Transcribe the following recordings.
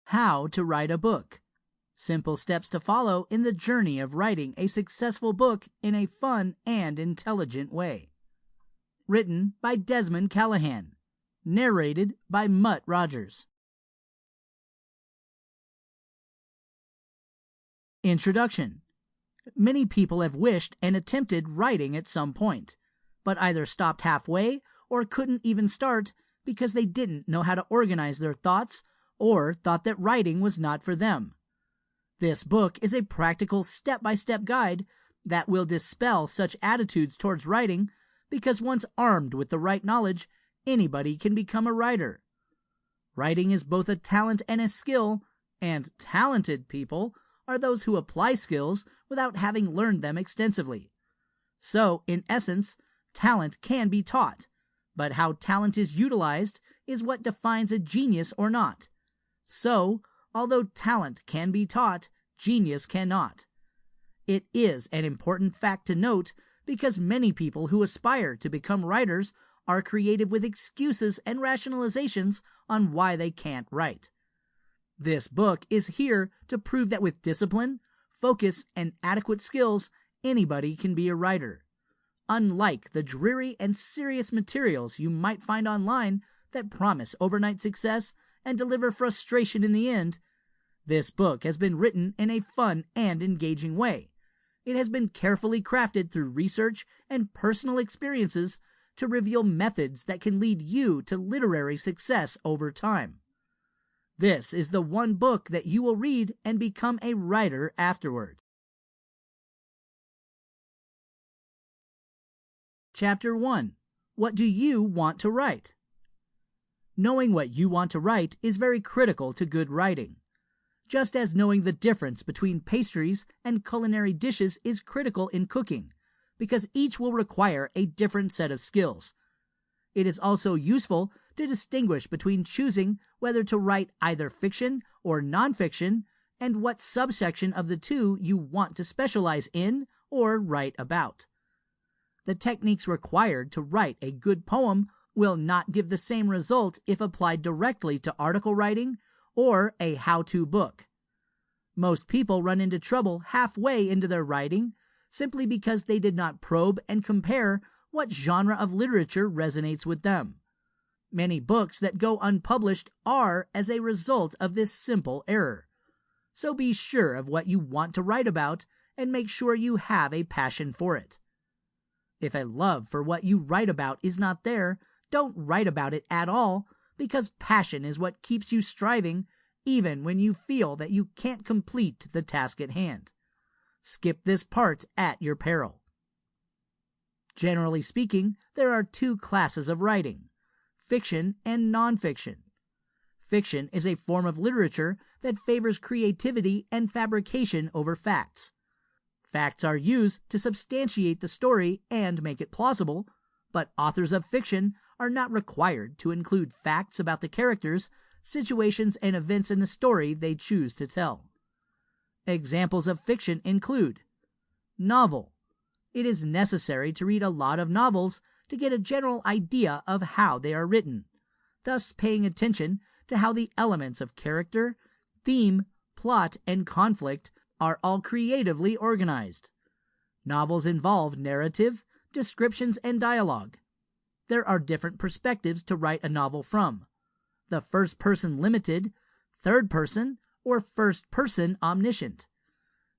How to write a book. Simple steps to follow in the journey of writing a successful book in a fun and intelligent way. Written by Desmond Callaghan. Narrated by Mutt Rogers. Introduction. Many people have wished and attempted writing at some point, but either stopped halfway or couldn't even start because they didn't know how to organize their thoughts or thought that writing was not for them. This book is a practical step-by-step guide that will dispel such attitudes towards writing, because once armed with the right knowledge, anybody can become a writer. Writing is both a talent and a skill, and talented people are those who apply skills without having learned them extensively. So, in essence, talent can be taught, but how talent is utilized is what defines a genius or not. So, although talent can be taught, genius cannot. It is an important fact to note because many people who aspire to become writers are creative with excuses and rationalizations on why they can't write. This book is here to prove that with discipline, focus, and adequate skills, anybody can be a writer. Unlike the dreary and serious materials you might find online that promise overnight success and deliver frustration in the end, this book has been written in a fun and engaging way. It has been carefully crafted through research and personal experiences to reveal methods that can lead you to literary success over time. This is the one book that you will read and become a writer afterward. Chapter 1. What do you want to write? Knowing what you want to write is very critical to good writing. Just as knowing the difference between pastries and culinary dishes is critical in cooking, because each will require a different set of skills. It is also useful to distinguish between choosing whether to write either fiction or nonfiction and what subsection of the two you want to specialize in or write about. The techniques required to write a good poem will not give the same result if applied directly to article writing or a how-to book. Most people run into trouble halfway into their writing simply because they did not probe and compare what genre of literature resonates with them. Many books that go unpublished are as a result of this simple error. So be sure of what you want to write about and make sure you have a passion for it. If a love for what you write about is not there, don't write about it at all, because passion is what keeps you striving even when you feel that you can't complete the task at hand. Skip this part at your peril. Generally speaking, there are two classes of writing: fiction and nonfiction. Fiction is a form of literature that favors creativity and fabrication over facts. Facts are used to substantiate the story and make it plausible, but authors of fiction are not required to include facts about the characters, situations, and events in the story they choose to tell. Examples of fiction include novel. It is necessary to read a lot of novels to get a general idea of how they are written, thus paying attention to how the elements of character, theme, plot, and conflict are all creatively organized. Novels involve narrative, descriptions, and dialogue. There are different perspectives to write a novel from: the first person limited, third person, or first person omniscient.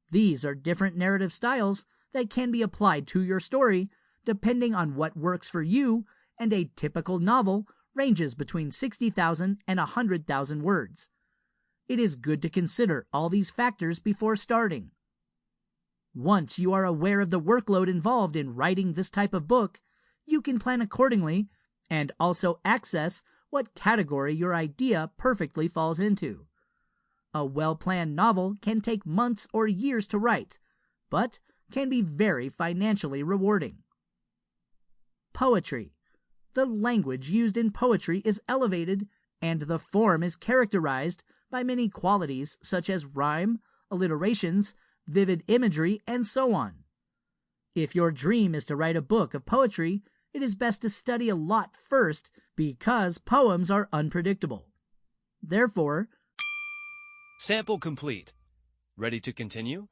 These are different narrative styles that can be applied to your story depending on what works for you, and a typical novel ranges between 60,000 and 100,000 words. It is good to consider all these factors before starting. Once you are aware of the workload involved in writing this type of book, you can plan accordingly and also access what category your idea perfectly falls into. A well-planned novel can take months or years to write, but can be very financially rewarding. Poetry. The language used in poetry is elevated, and the form is characterized by many qualities such as rhyme, alliterations, vivid imagery, and so on. If your dream is to write a book of poetry, it is best to study a lot first because poems are unpredictable. Therefore, Sample complete. Ready to continue?